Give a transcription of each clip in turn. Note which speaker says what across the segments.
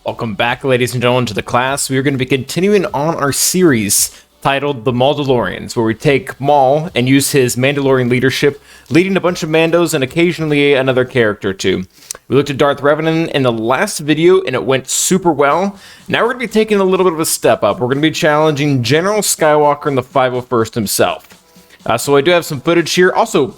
Speaker 1: Welcome back, ladies and gentlemen, to the class. We are going to be continuing on our series titled The Mauldalorians, where we take Maul and use his Mandalorian leadership, leading a bunch of Mandos and occasionally another character or two. We looked at Darth Revan in the last video, and it went super well. Now we're going to be taking a little bit of a step up. We're going to be challenging General Skywalker in the 501st himself. So I do have some footage here. Also,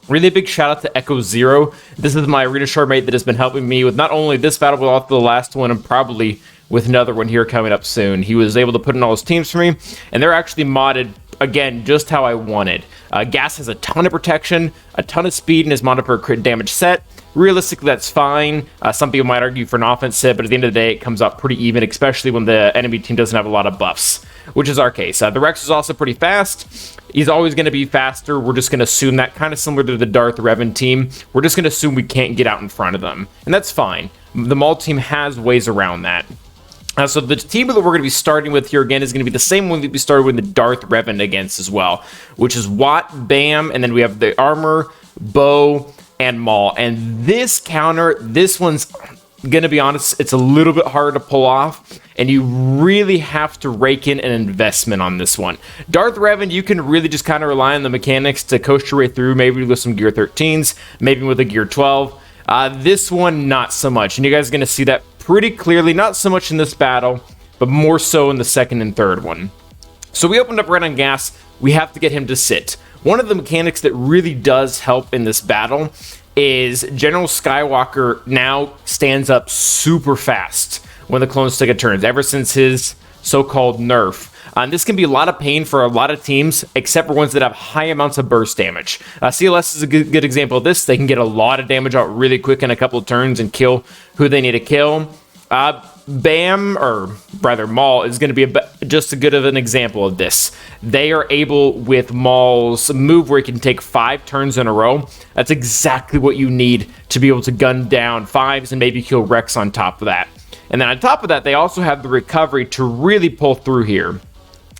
Speaker 1: really big shout out to Echo Zero. This is my arena shard mate that has been helping me with not only this battle, but also the last one, and probably with another one here coming up soon. He was able to put in all his teams for me, and they're actually modded, again, just how I wanted. Gas has a ton of protection, a ton of speed, and is modded for a crit damage set. Realistically, that's fine. Some people might argue for an offense set, but at the end of the day, it comes out pretty even, especially when the enemy team doesn't have a lot of buffs, which is our case. The Rex is also pretty fast. He's always going to be faster. We're just going to assume that, kind of similar to the Darth Revan team. We're just going to assume we can't get out in front of them, and that's fine. The Maul team has ways around that. So the team that we're going to be starting with here again is going to be the same one that we started with the Darth Revan against as well, which is Watt, Bam, and then we have the armor, Bo, and Maul. And this counter, this one's gonna be honest, it's a little bit harder to pull off, and you really have to rake in an investment on this one. Darth Revan, you can really just kind of rely on the mechanics to coast your way through, maybe with some gear 13s, maybe with a gear 12. This one, not so much, and you guys are gonna see that pretty clearly, not so much in this battle, but more so in the second and third one. So we opened up right on Gas. We have to get him to sit. One of the mechanics that really does help in this battle is General Skywalker now stands up super fast when the clone stick turns, ever since his so-called nerf. This can be a lot of pain for a lot of teams, except for ones that have high amounts of burst damage. CLS is a good example of this. They can get a lot of damage out really quick in a couple of turns and kill who they need to kill. Bam, or rather Maul, is going to be just as good of an example of this. They are able, with Maul's move where he can take 5 turns in a row, that's exactly what you need to be able to gun down 5s and maybe kill Rex on top of that. And then on top of that, they also have the recovery to really pull through here.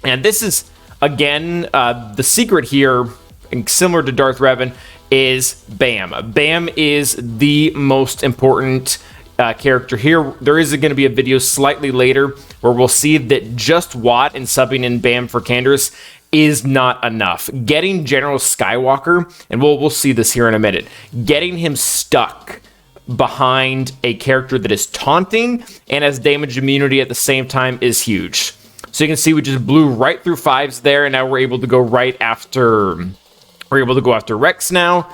Speaker 1: And this is, again, the secret here, and similar to Darth Revan, is Bam. Bam is the most important character here. There is going to be a video slightly later where we'll see that just Watt and subbing in Bam for Canderous is not enough. Getting General Skywalker, and we'll see this here in a minute, getting him stuck behind a character that is taunting and has damage immunity at the same time is huge. So you can see we just blew right through 5s there, and now we're able to go right after. We're able to go after Rex now.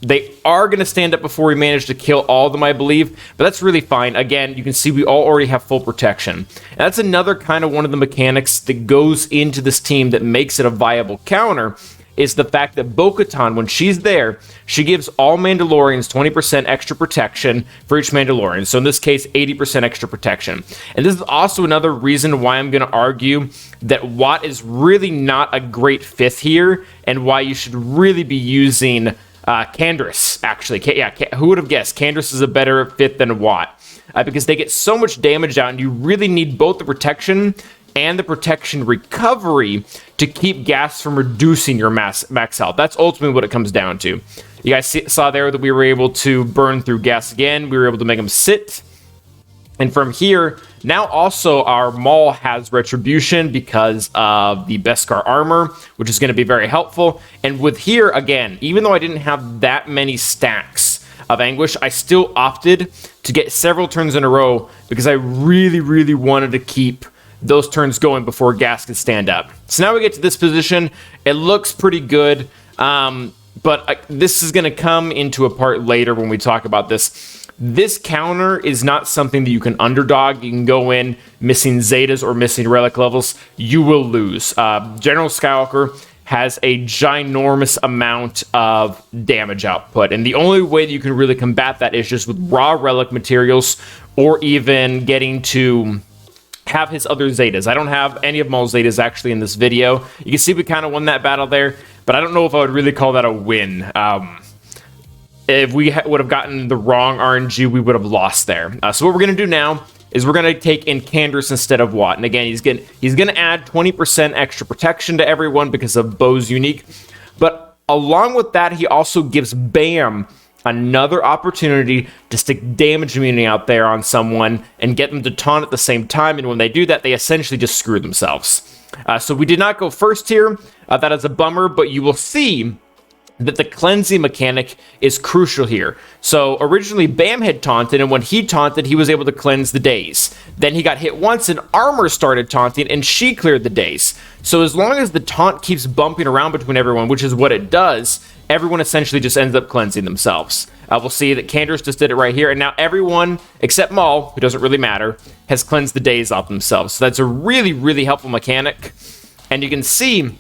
Speaker 1: They are going to stand up before we manage to kill all of them, I believe, but that's really fine. Again, you can see we all already have full protection. And that's another kind of one of the mechanics that goes into this team that makes it a viable counter, is the fact that Bo-Katan, when she's there, she gives all Mandalorians 20% extra protection for each Mandalorian. So in this case, 80% extra protection. And this is also another reason why I'm going to argue that Watt is really not a great fifth here, and why you should really be using Canderous, actually. Who would have guessed? Canderous is a better fit than Watt, because they get so much damage out, and you really need both the protection and the protection recovery to keep Gas from reducing your max health. That's ultimately what it comes down to. You guys saw there that we were able to burn through Gas again. We were able to make him sit. And from here, now also our Maul has retribution because of the Beskar armor, which is going to be very helpful. And with here, again, even though I didn't have that many stacks of Anguish, I still opted to get several turns in a row because I really, really wanted to keep those turns going before Gas could stand up. So now we get to this position. It looks pretty good, but this is going to come into a part later when we talk about this. This counter is not something that you can underdog. You can go in missing Zetas or missing relic levels. You will lose. General Skywalker has a ginormous amount of damage output, and the only way that you can really combat that is just with raw relic materials, or even getting to have his other Zetas. I don't have any of Maul's Zetas actually in this video. You can see we kind of won that battle there, but I don't know if I would really call that a win. If we would have gotten the wrong RNG, we would have lost there. So what we're going to do now is we're going to take in Canderous instead of Watt. And again, he's going to add 20% extra protection to everyone because of Bo's unique. But along with that, he also gives Bam another opportunity to stick damage immunity out there on someone and get them to taunt at the same time. And when they do that, they essentially just screw themselves. So we did not go first here. That is a bummer, but you will see that the cleansing mechanic is crucial here. So originally Bam had taunted, and when he taunted, he was able to cleanse the days. Then he got hit once and Armor started taunting and she cleared the days. So as long as the taunt keeps bumping around between everyone, which is what it does, everyone essentially just ends up cleansing themselves. We'll see that Candace just did it right here, and now everyone except Maul, who doesn't really matter, has cleansed the days off themselves. So that's a really, really helpful mechanic. And you can see,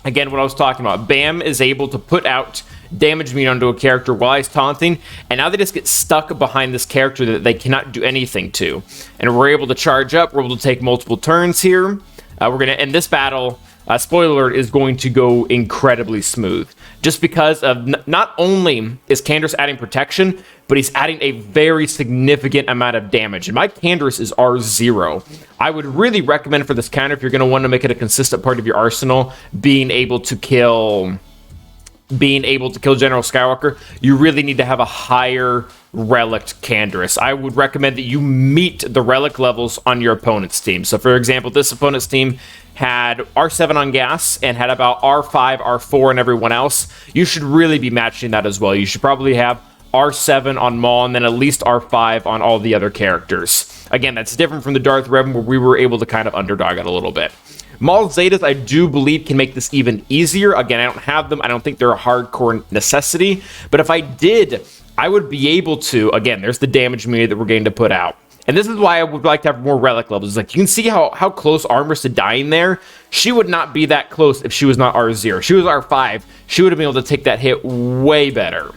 Speaker 1: again, what I was talking about. Bam is able to put out damage meter onto a character while he's taunting, and now they just get stuck behind this character that they cannot do anything to. And we're able to charge up. We're able to take multiple turns here. We're going to end this battle. Spoiler alert, is going to go incredibly smooth. Just because of not only is Candace adding protection, but he's adding a very significant amount of damage. And my Candace is R0. I would really recommend for this counter, if you're going to want to make it a consistent part of your arsenal, being able to kill General Skywalker, you really need to have a higher relic Candace. I would recommend that you meet the relic levels on your opponent's team. So for example, this opponent's team had R7 on gas and had about R5, R4 and everyone else. You should really be matching that as well. You should probably have R7 on Maul and then at least R5 on all the other characters. Again, that's different from the Darth Revan, where we were able to kind of underdog it a little bit. Maul Zetas, I do believe, can make this even easier. Again, I don't have them. I don't think they're a hardcore necessity. But if I did, I would be able to. Again, there's the damage meter that we're going to put out. And this is why I would like to have more relic levels. Like, you can see how close Armor's to dying there. She would not be that close if she was not R0. She was R5. She would have been able to take that hit way better.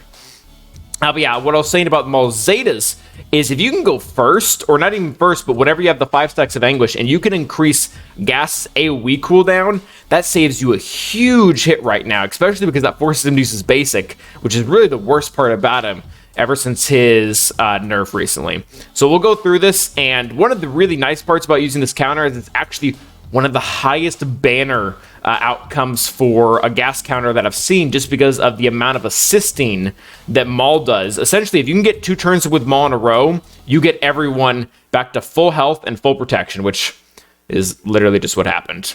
Speaker 1: But yeah, what I was saying about Maul Zetas is if you can go first, or not even first, but whenever you have the 5 stacks of Anguish, and you can increase Gas AoE cooldown, that saves you a huge hit right now, especially because that forces him to use his basic, which is really the worst part about him ever since his nerf recently. So we'll go through this, and one of the really nice parts about using this counter is it's actually one of the highest banner outcomes for a gas counter that I've seen, just because of the amount of assisting that Maul does. Essentially, if you can get 2 turns with Maul in a row, you get everyone back to full health and full protection, which is literally just what happened.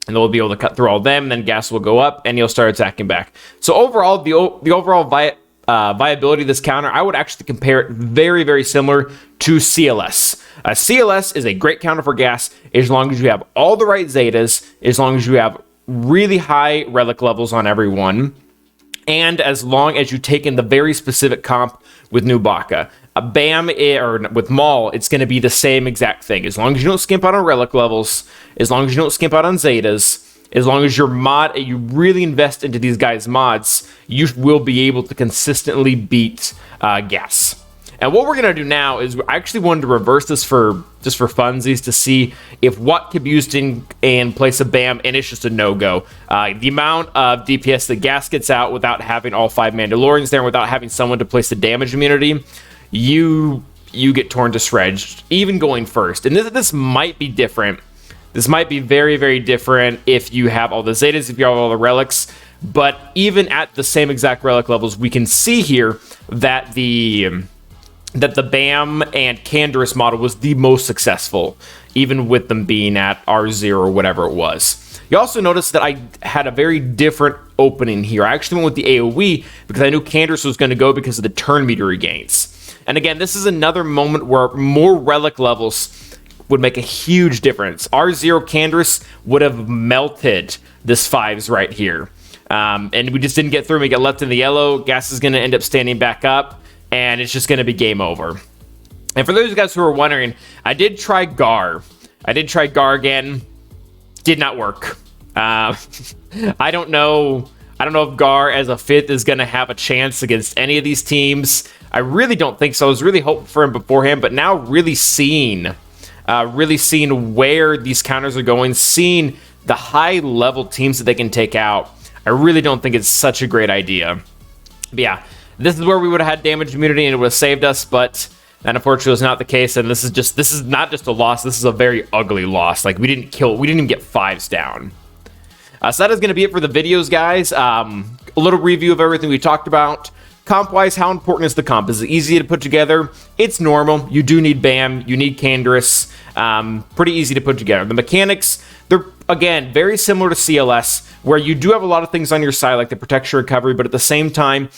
Speaker 1: And they'll be able to cut through all of them, and then gas will go up, and you'll start attacking back. So overall, the overall viability of this counter, I would actually compare it very, very similar to CLS. CLS is a great counter for gas as long as you have all the right Zetas, as long as you have really high relic levels on everyone, and as long as you take in the very specific comp with Nubaka. Bam, or with Maul, it's going to be the same exact thing. As long as you don't skimp out on relic levels, as long as you don't skimp out on Zetas, as long as you really invest into these guys' mods, you will be able to consistently beat gas. And what we're going to do now is I actually wanted to reverse this just for funsies to see if what could be used in place of Bam, and it's just a no-go. The amount of DPS that gas gets out without having all 5 Mandalorians there, and without having someone to place the damage immunity, you get torn to shreds, even going first. And this might be different. This might be very, very different if you have all the Zetas, if you have all the relics. But even at the same exact relic levels, we can see here that the Bam and Candace model was the most successful, even with them being at R0 or whatever it was. You also notice that I had a very different opening here. I actually went with the AoE because I knew Candace was going to go because of the turn meter he gains. And again, this is another moment where more relic levels would make a huge difference. R0 Candace would have melted this 5s right here. And we just didn't get through. We got left in the yellow. Gas is going to end up standing back up, and it's just going to be game over. And for those guys who are wondering, I did try Gar. Again. Did not work. I don't know if Gar as a 5th is going to have a chance against any of these teams. I really don't think so. I was really hoping for him beforehand, but now really seeing where these counters are going, seeing the high-level teams that they can take out, I really don't think it's such a great idea. But yeah, this is where we would have had damage immunity and it would have saved us, but that unfortunately was not the case. And this is not just a loss. This is a very ugly loss. Like, we didn't even get 5s down. So that is going to be it for the videos, guys. A little review of everything we talked about. comp-wise, how important is the comp? Is it easy to put together? It's normal. You do need BAM. You need Canderous. Pretty easy to put together. The mechanics, they're, again, very similar to CLS, where you do have a lot of things on your side, like the protection recovery, but at the same time,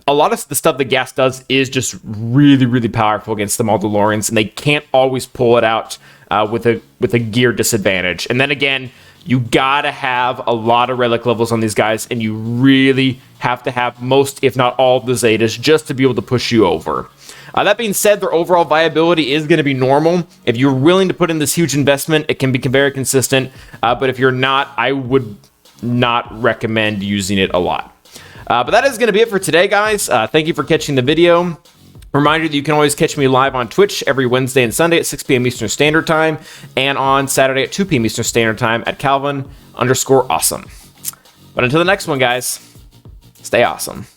Speaker 1: a lot of the stuff that gas does is just really, really powerful against the Mauldalorians, and they can't always pull it out with a gear disadvantage. And then again, you gotta have a lot of relic levels on these guys, and you really have to have most, if not all, of the Zetas just to be able to push you over. That being said, their overall viability is going to be normal. If you're willing to put in this huge investment, it can be very consistent. But if you're not, I would not recommend using it a lot. But that is going to be it for today, guys. Thank you for catching the video. Reminder that you can always catch me live on Twitch every Wednesday and Sunday at 6 p.m. Eastern Standard Time, and on Saturday at 2 p.m. Eastern Standard Time at Calvin_awesome. But until the next one, guys, stay awesome.